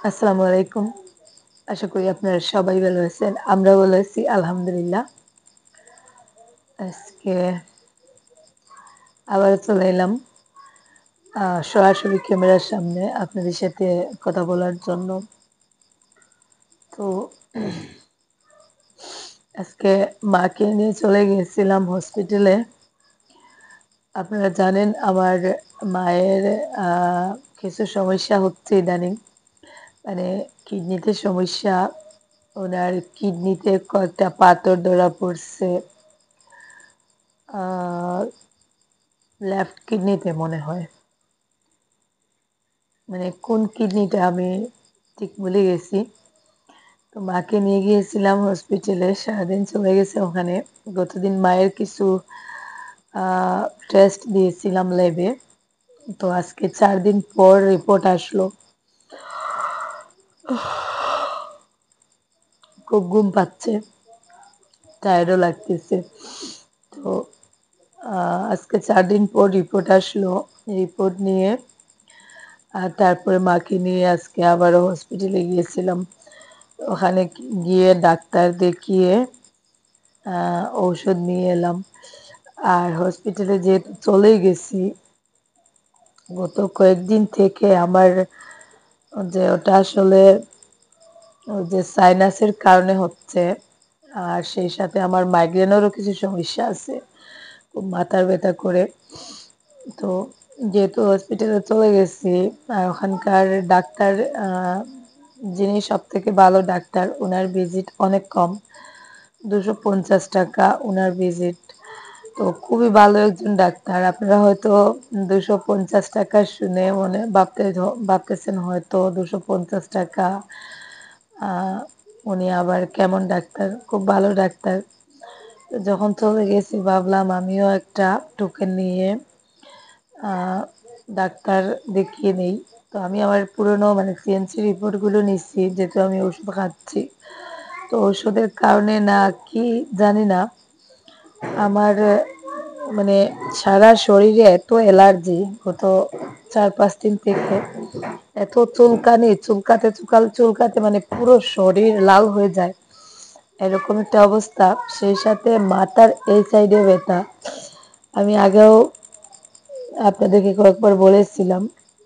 আসসালামু আলাইকুম। আশা করি আপনারা সবাই ভালো আছেন। আমরাও ভালো আছি আলহামদুলিল্লাহ। আজকে আবারও চলে এলাম সরাসরি ক্যামেরার সামনে আপনাদের সাথে কথা বলার জন্য। তো আজকে মাকে নিয়ে চলে গিয়েছিলাম হসপিটালে। আপনারা জানেন আমার মায়ের আ কিছু সমস্যা হচ্ছে ইদানিং। মানে কিডনিতে সমস্যা, উনার কিডনিতে কয়েকটা পাথর ধরা পড়ছে। আ লেফট কিডনিতে মনে হয়। মানে কোন কিডনিটা আমি ঠিক ভুলে গেছি। তো মাকে নিয়ে গিয়েছিলাম হসপিটালে। সারাদিন চলে গেছে ওখানে। গতদিন মায়ের কিছু আ টেস্ট দিয়েছিলাম ল্যাবে। তো আজকে ৪ দিন পর রিপোর্ট আসলো। খুব ঘুম পাচ্ছে, টায়ার্ডও লাগতেছে। তো আ আজকে ৪ দিন পর রিপোর্ট আসলো। রিপোর্ট নিয়ে তারপরে মাকে নিয়ে আজকে আবারও হসপিটালে গিয়েছিলাম। ওখানে গিয়ে ডাক্তার দেখিয়ে আ ঔষধ নিয়ে এলাম। আর হসপিটালে যেহেতু চলেই গেছি, গত কয়েকদিন থেকে আমার যে ওটা আসলে ওই যে সাইনাসের কারণে হচ্ছে। আর সেই সাথে আমার মাইগ্রেনেরও কিছু সমস্যা আছে। খুব মাথার ব্যথা করে। তো যেহেতু হসপিটালে চলে গেছি আর ওখানকার ডাক্তার আ যিনি সবথেকে ভালো ডাক্তার উনার ভিজিট অনেক কম। ৳২৫০ উনার ভিজিট। তো খুবই ভালো একজন ডাক্তার। আপনারা হয়তো ৳২৫০ শুনে মনে ভাবতেছেন হয়তো ৳২৫০ আ উনি আবার কেমন ডাক্তার? খুব ভালো ডাক্তার। তো যখন চলে গেছি ভাবলাম আমিও একটা টোকেন নিয়ে আ ডাক্তার দেখিয়ে নেই। তো আমি আমার পুরনো মানে সিএমসি রিপোর্টগুলো নিচ্ছি যেহেতু আমি ওষুধ খাচ্ছি। তো ওষুধের কারণে না কি জানি না আমার মানে সারা শরীরে এত অ্যালার্জি গত ৪-৫ দিন থেকে এত চুলকানি, চুলকাতে মানে পুরো শরীর লাল হয়ে যায়। এরকম একটা অবস্থা। সেই সাথে মাথার এই সাইডে ব্যথা। আমি আগেও আপনাদেরকে কয়েকবার বলেছিলাম।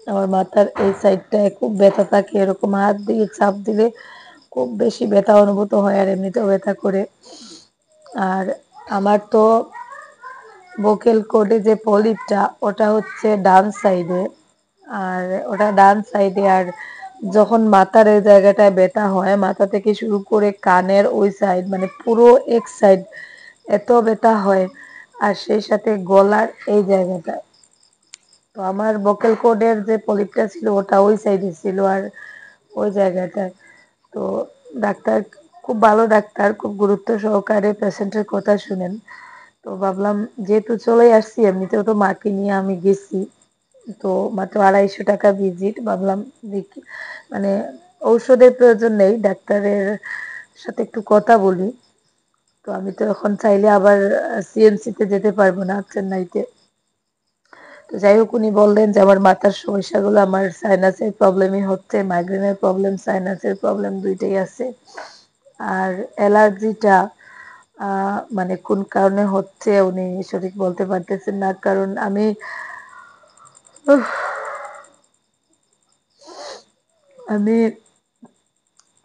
আমার মাথার এই সাইডটায় খুব ব্যথা থাকে। এরকম হাত দিয়ে চাপ দিলে খুব বেশি ব্যথা অনুভূত হয় আর এমনিতেও ব্যথা করে। আর আমার তো ভোকাল কর্ডে যে পলিপটা ওটা হচ্ছে ডান সাইডে। আর ওটা ডান সাইডে আর যখন মাথার এই জায়গাটায় ব্যথা হয়, মাথা থেকে শুরু করে কানের ওই সাইড মানে পুরো এক সাইড এত ব্যথা হয়। আর সেই সাথে গলার এই জায়গাটায়। তো আমার ভোকাল কর্ডের যে পলিপটা ছিল ওটা ওই সাইডে ছিল আর ওই জায়গাটায়। তো ডাক্তার খুব ভালো ডাক্তার, খুব গুরুত্ব সহকারে পেশেন্টের কথা শুনেন। তো ভাবলাম যেহেতু চলেই আসছি এমনিতেও তো মাকে নিয়ে আমি গেছি। তো মাত্র ৳২৫০ ভিজিট ভাবলাম দেখি মানে ঔষধের প্রয়োজন নেই। ডাক্তারের সাথে একটু কথা বলি। তো আমি তো এখন চাইলে আবার সিএমসি তে যেতে পারব না চেন্নাইতে। তো যাই হোক উনি বললেন যে আমার মাথার সমস্যাগুলো আমার সাইনাসের প্রবলেমই হচ্ছে। মাইগ্রেনের প্রবলেম, সাইনাসের প্রবলেম ২ টাই আছে। আর অ্যালার্জিটা আ মানে কোন কারণে হচ্ছে উনি সঠিক বলতে পারতেছেন না। কারণ উহ আমি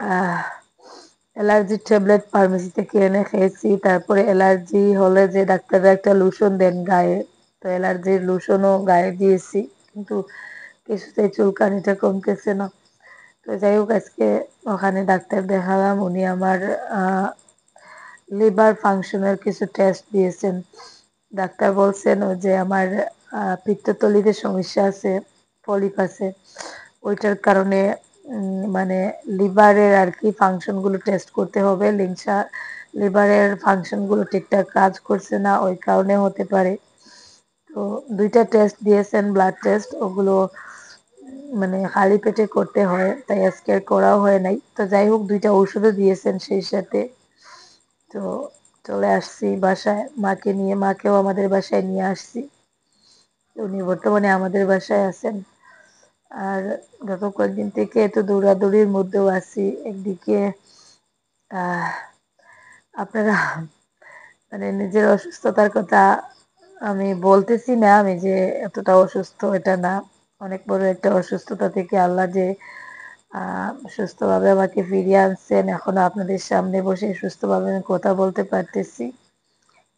আহ অ্যালার্জির ট্যাবলেট ফার্মেসি থেকে এনে খেয়েছি। তারপরে অ্যালার্জি হলে যে ডাক্তাররা একটা লোশন দেন গায়ে। তো অ্যালার্জির লোশনও গায়ে দিয়েছি। কিন্তু কিছুতেই চুলকানিটা কমতেছে না। তো যাই হোক আজকে ওখানে ডাক্তার দেখালাম। উনি আমার আ লিভার ফাংশনের কিছু টেস্ট দিয়েছেন। ডাক্তার বলছেন ওই যে আমার পিত্তথলিতে সমস্যা আছে, পলিপ আছে। ওইটার কারণে মানে লিভারের আরকি ফাংশন গুলো টেস্ট করতে হবে। লিভারের ফাংশন গুলো ঠিকঠাক কাজ করছে না, ওই কারণে হতে পারে। তো ২ টা টেস্ট দিয়েছেন ব্লাড টেস্ট ওগুলো মানে খালি পেটে করতে হয়। তাই আজকে আর করাও হয় নাই। তো যাই হোক ২ টা ঔষধও দিয়েছেন সেই সাথে। তো চলে আসছি বাসায় মাকে নিয়ে। মাকেও আমাদের বাসায় নিয়ে আসছি। উনি বর্তমানে আমাদের বাসায় আছেন। আর গত কয়েকদিন থেকে এত দৌড়াদৌড়ির মধ্যেও আছি। একদিকে আহ আপনারা মানে নিজের অসুস্থতার কথা আমি বলতেছি না, আমি যে এতটা অসুস্থ এটা না। অনেক বড় একটা অসুস্থতা থেকে আল্লাহ যে সুস্থভাবে আমাকে ফিরিয়ে আনছেন, এখনো আপনাদের সামনে বসে সুস্থভাবে আমি কথা বলতে পারতেছি,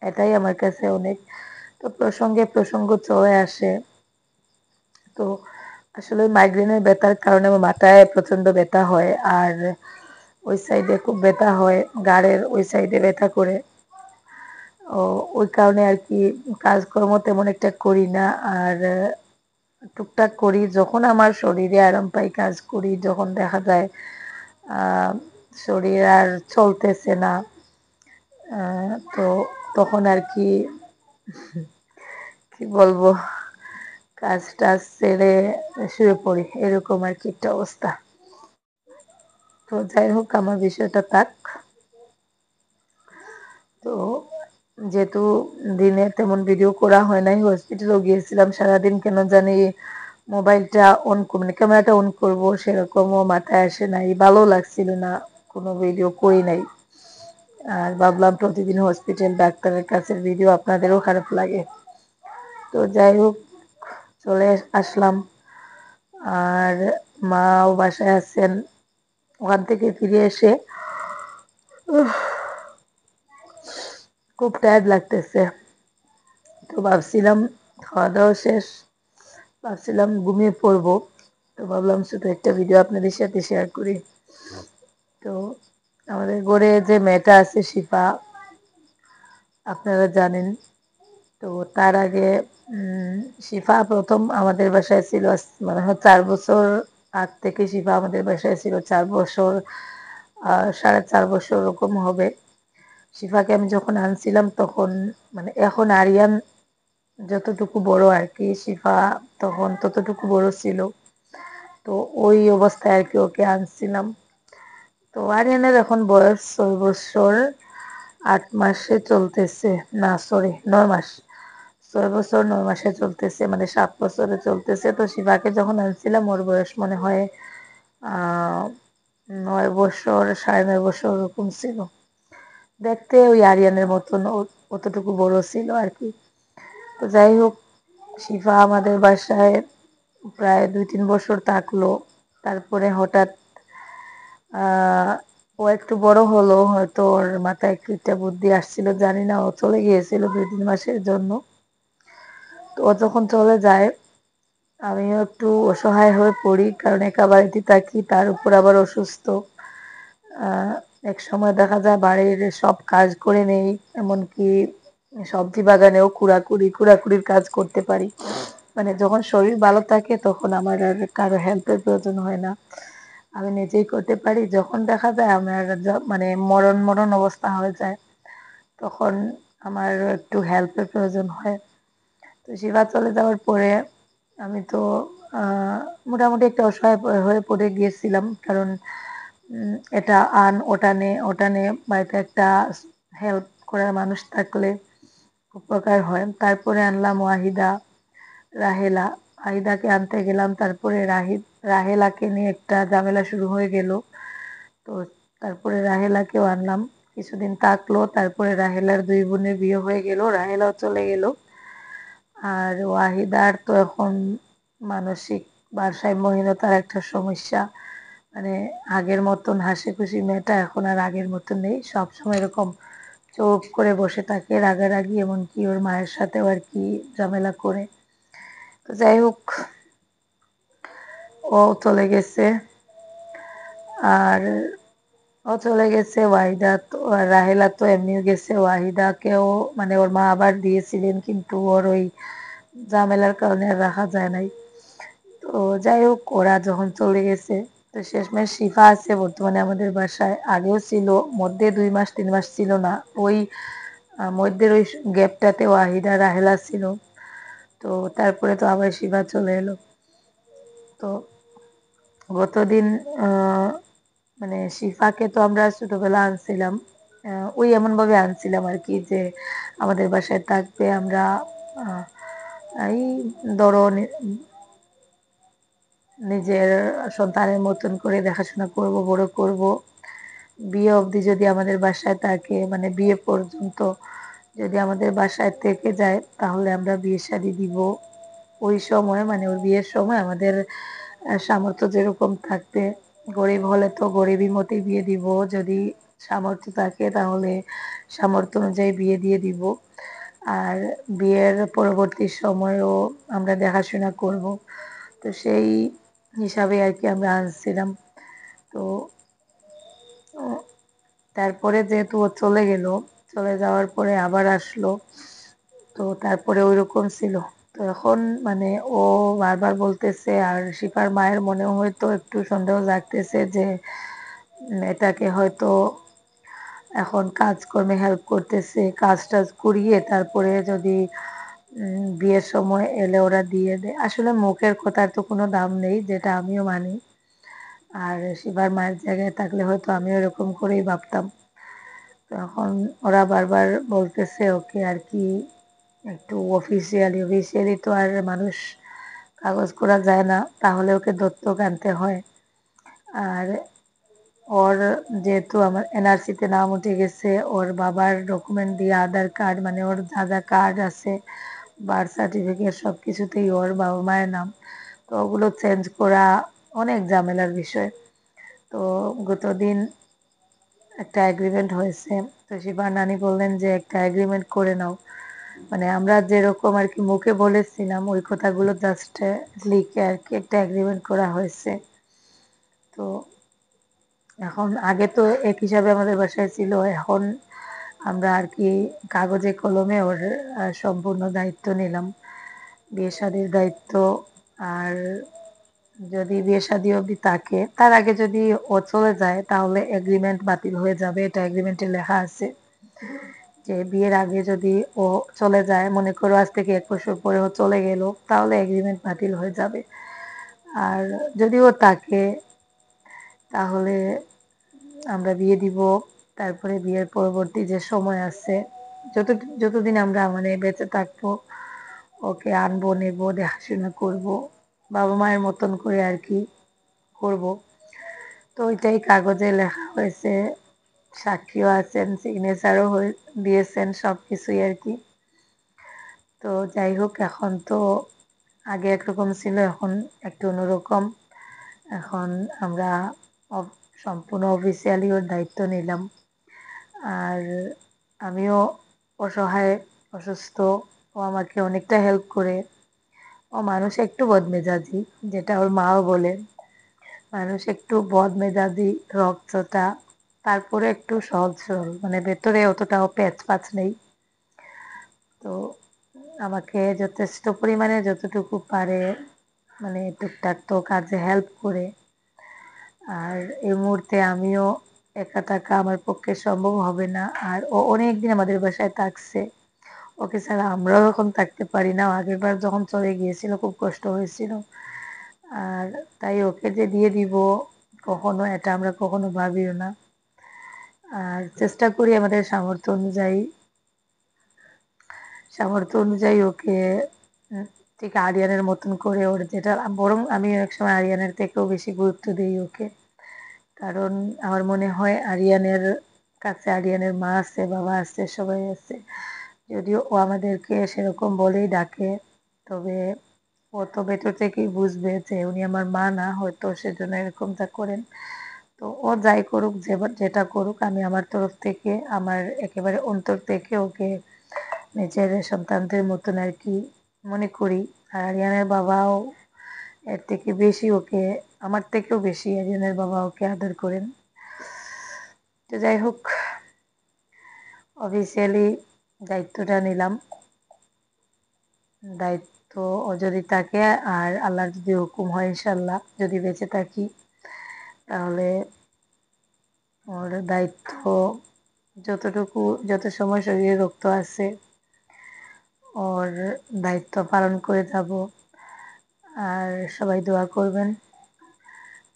এটাই আমার কাছে অনেক। তো প্রসঙ্গে প্রসঙ্গ চলে আসে। তো আসলে মাইগ্রেনের ব্যথার কারণে আমার মাথায় প্রচন্ড ব্যথা হয়, আর ওই সাইডে খুব ব্যথা হয়, ঘাড়ের ওই সাইডে ব্যথা করে। ও ওই কারণে আর কি কাজকর্ম তেমন একটা করি না। আর টুকটাক করি যখন আমার শরীরে আরাম পাই, কাজ করি যখন দেখা যায় আহ, শরীর আর চলতেছে না, তো তখন আর কি কি বলবো, কাজ টাজ ছেড়ে শুয়ে পড়ি, এরকম আর কি একটা অবস্থা। তো যাই হোক, আমার বিষয়টা থাক। তো যেহেতু দিনে তেমন ভিডিও করা হয় নাই, হসপিটালেও গিয়েছিলাম সারাদিন, কেন জানি মোবাইলটা অন মানে ক্যামেরাটা অন করবো সেরকমও মাথায় আসে নাই, ভালো লাগছিল না, কোনো ভিডিও করি নাই। আর ভাবলাম প্রতিদিন হসপিটাল ডাক্তারের কাছে ভিডিও আপনাদেরও খারাপ লাগে। তো যাই হোক, চলে আসলাম। আর মাও বাসায় আছেন। ওখান থেকে ফিরে এসে খুব টায়ার্ড লাগতেছে। তো ভাবছিলাম খাওয়া দাওয়া শেষ, ভাবছিলাম ঘুমিয়ে পড়বো। তো ভাবলাম ছোট একটা ভিডিও আপনাদের সাথে শেয়ার করি। তো আমাদের ঘরে যে মেয়েটা আছে শিফা, আপনারা জানেন। তো তার আগে শিফা প্রথম আমাদের বাসায় ছিল মানে হয় 4 বছর আগ থেকে শিফা আমাদের বাসায় ছিল, 4 বছর 4.5 বছর ওরকম হবে। শিফাকে আমি যখন আনছিলাম তখন মানে এখন আরিয়ান যতটুকু বড় আর কি, শিফা তখন ততটুকু বড় ছিল। তো ওই অবস্থায় আর কি ওকে আনছিলাম। তো আরিয়ানের এখন বয়স 6 বছর 8 মাসে চলতেছে, না সরি 9 মাস, 6 বছর 9 মাসে চলতেছে, মানে 7 বছরে চলতেছে। তো শিবাকে যখন আনছিলাম ওর বয়স মনে হয় 9 বছর 9.5 বছর ওরকম ছিল। দেখতে ওই আরিয়ানের মতন অতটুকু বড় ছিল আর কি। তো যাই হোক, শিফা আমাদের বাসায় প্রায় 2-3 বছর থাকলো। তারপরে হঠাৎ আহ ও একটু বড় হলো, হয়তো ওর মাথায় একটু একটা বুদ্ধি আসছিল জানি না, ও চলে গিয়েছিল 2-3 মাসের জন্য। তো ও যখন চলে যায় আমিও একটু অসহায় হয়ে পড়ি, কারণ একা বাড়িতে থাকি, তার উপর আবার অসুস্থ। আহ এক সময় দেখা যায় বাড়ির সব কাজ করে নেই, এমনকি সবজি বাগানেও কুড়াকুড়ির কাজ করতে পারি। মানে যখন শরীর ভালো থাকে তখন আমার আর কারো হেল্পের প্রয়োজন হয় না, আমি নিজেই করতে পারি। যখন দেখা যায় আমার মানে মরণ মরণ অবস্থা হয়ে যায়, তখন আমার একটু হেল্পের প্রয়োজন হয়। তো শিবা চলে যাওয়ার পরে আমি তো আহ, মোটামুটি একটা অসহায় হয়ে পড়ে গিয়েছিলাম, কারণ এটা আন ওটা নে বাড়িতে একটা হেল্প করার মানুষ থাকলে উপকার হয়। তারপরে আনলাম ওয়াহিদা, রাহেলা। ওয়াহিদাকে আনতে গেলাম, তারপরে রাহেলাকে নিয়ে একটা ঝামেলা শুরু হয়ে গেল। তো তারপরে রাহেলাকেও আনলাম, কিছুদিন থাকলো, তারপরে রাহেলার 2 বোনের বিয়ে হয়ে গেল, রাহেলাও চলে গেল। আর ওয়াহিদার তো এখন মানসিক ভারসাম্যহীনতার একটা সমস্যা, মানে আগের মতন হাসি খুশি মেয়েটা এখন আর আগের মতন নেই, সবসময় এরকম চুপ করে বসে থাকে, রাগারাগি, এমনকি ওর মায়ের সাথেও আর কি ঝামেলা করে। তো যাই হোক, ও চলে গেছে। আর ও চলে গেছে, ওয়াহিদা তো আর রাহেলা তো এমনিও গেছে, ওয়াহিদাকেও মানে ওর মা আবার দিয়েছিলেন, কিন্তু ওর ওই ঝামেলার কারণে আর রাখা যায় নাই। তো যাই হোক, ওরা যখন চলে গেছে, তো শেষমেশ শিফা আছে বর্তমানে আমাদের বাসায়, আগেও ছিল, মধ্যে 2 মাস 3 মাস ছিল না, ওই মধ্যের ওই গ্যাপটাতে ওয়াহিদা রাহেলা ছিল। তো তারপরে তো আবার শিফা চলে এলো। তো গতদিন মানে শিফাকে তো আমরা ছোটবেলা আনছিলাম, ওই এমন ভাবে আনছিলাম আর কি যে আমাদের বাসায় থাকবে, আমরা এই ধরো নিজের সন্তানের মতন করে দেখাশোনা করব, বড় করব। বিয়ে অবধি যদি আমাদের বাসায় থাকে, মানে বিয়ে পর্যন্ত যদি আমাদের বাসায় থেকে যায়, তাহলে আমরা বিয়ে শাদী দিব। ওই সময় মানে ওর বিয়ের সময় আমাদের সামর্থ্য যেরকম থাকবে, গরিব হলে তো গরিবই মতেই বিয়ে দিব, যদি সামর্থ্য থাকে তাহলে সামর্থ্য অনুযায়ী বিয়ে দিয়ে দিব। আর বিয়ের পরবর্তী সময়েও আমরা দেখাশোনা করব। তো সেই হিসাবে আর কি আমরা আনছিলাম। তো তারপরে যেহেতু ও চলে গেল, চলে যাওয়ার পরে আবার আসলো, তো তারপরে ওইরকম ছিল। তো এখন মানে ও বারবার বলতেছে, আর শিফার মায়ের মনেও হয়তো একটু সন্দেহ জাগতেছে যে এটাকে হয়তো এখন কাজকর্মে হেল্প করতেছে, কাজ টাজ করিয়ে তারপরে যদি বিয়ের সময় এলে ওরা দিয়ে দেয়। আসলে মুখের কথার তো কোনো দাম নেই, যেটা আমিও মানি। আর শিবার মায়ের জায়গায় থাকলে হয়তো আমিও এরকম করেই ভাবতাম। তো এখন ওরা বারবার বলতেছে ওকে আর কি একটু অফিসিয়ালি তো আর মানুষ কাগজ করা যায় না, তাহলে ওকে দত্তক আনতে হয়। আর ওর যেহেতু আমার এনআরসিতে নাম উঠে গেছে, ওর বাবার ডকুমেন্ট দিয়ে আধার কার্ড মানে ওর যা যা কার্ড আছে, বার্থ সার্টিফিকেট সব কিছুতেই ওর বাবা মায়ের নাম। তো ওগুলো চেঞ্জ করা অনেক ঝামেলার বিষয়। তো গতদিন একটা এগ্রিমেন্ট হয়েছে, তো শিবার নানি বললেন যে একটা এগ্রিমেন্ট করে নাও। মানে আমরা যেরকম আর কি মুখে বলেছিলাম ওই কথাগুলো জাস্ট লিখে আর কি একটা এগ্রিমেন্ট করা হয়েছে। তো এখন আগে তো এক হিসাবে আমাদের বাসায় ছিল, এখন আমরা আর কি কাগজে কলমে ওর সম্পূর্ণ দায়িত্ব নিলাম, বিয়ে শাদীর দায়িত্ব। আর যদি বিয়ে শাদী অবধি থাকে, তার আগে যদি ও চলে যায় তাহলে এগ্রিমেন্ট বাতিল হয়ে যাবে, এটা এগ্রিমেন্টে লেখা আছে যে বিয়ের আগে যদি ও চলে যায়, মনে করো আজ থেকে 1 বছর পরে ও চলে গেল, তাহলে এগ্রিমেন্ট বাতিল হয়ে যাবে। আর যদি ও থাকে তাহলে আমরা বিয়ে দিব। তারপরে বিয়ের পরবর্তী যে সময় আছে, যত যতদিন আমরা মানে বেঁচে থাকবো, ওকে আনবো, নেবো, দেখাশোনা করব, বাবা মায়ের মতন করে আর কি করব। তো ওইটাই কাগজে লেখা হয়েছে, সাক্ষীও আছেন, সিগনেচারও দিয়েছেন, সবকিছুই আর কি। তো যাই হোক, এখন তো আগে একরকম ছিল, এখন একটু অন্যরকম। এখন আমরা সম্পূর্ণ অফিসিয়ালি ওর দায়িত্ব নিলাম। আর আমিও অসহায়, অসুস্থ, ও আমাকে অনেকটা হেল্প করে। ও মানুষ একটু বদমেজাজি, যেটা ওর মাও বলে, মানুষ একটু বদমেজাজি, রক্তটা, তারপরে একটু সহজ সরল, মানে ভেতরে অতটাও প্যাচ পাচ নেই। তো আমাকে যথেষ্ট পরিমাণে যতটুকু পারে মানে টুকটাক তো কাজে হেল্প করে। আর এই মুহূর্তে আমিও একা থাকা আমার পক্ষে সম্ভব হবে না। আর ও অনেকদিন আমাদের বাসায় থাকছে, ওকে ছাড়া আমরাও এখন থাকতে পারি না। আগের বার যখন চলে গিয়েছিল খুব কষ্ট হয়েছিল। আর তাই ওকে যে দিয়ে দিব, কখনো এটা আমরা কখনো ভাবিও না। আর চেষ্টা করি আমাদের সামর্থ্য অনুযায়ী ওকে ঠিক আরিয়ানের মতন করে, ওর যেটা, বরং আমি একসময় আরিয়ানের থেকেও বেশি গুরুত্ব দিই ওকে। কারণ আমার মনে হয় আরিয়ানের কাছে আরিয়ানের মা আছে, বাবা আছে, সবাই আছে। যদিও ও আমাদেরকে সেরকম বলেই ডাকে, তবে ও তো ভেতর থেকেই বুঝবে যে উনি আমার মা না, হয়তো সেজন্য এরকমটা করেন। তো ও যাই করুক, যেটা করুক, আমি আমার তরফ থেকে, আমার একেবারে অন্তর থেকে ওকে নিজের সন্তানদের মতন আর কি মনে করি। আর আরিয়ানের বাবাও এর থেকে বেশি ওকে, আমার থেকেও বেশি আরিয়ানের বাবা ওকে আদর করেন। তো যাই হোক, অফিসিয়ালি দায়িত্বটা নিলাম। দায়িত্ব ও যদি থাকে, আর আল্লাহর যদি হুকুম হয়, ইনশাল্লাহ যদি বেঁচে থাকি, তাহলে ওর দায়িত্ব যতটুকু, যত সময় শরীরে রক্ত আছে, ওর দায়িত্ব পালন করে যাব। আর সবাই দোয়া করবেন।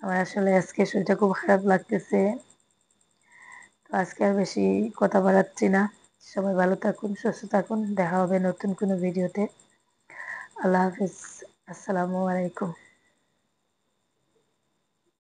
আমার আসলে আজকে শরীরটা খুব খারাপ লাগতেছে, তো আজকে আর বেশি কথা বাড়াচ্ছি না। সবাই ভালো থাকুন, সুস্থ থাকুন, দেখা হবে নতুন কোনো ভিডিওতে। আল্লাহ হাফিজ, আসসালামু আলাইকুম।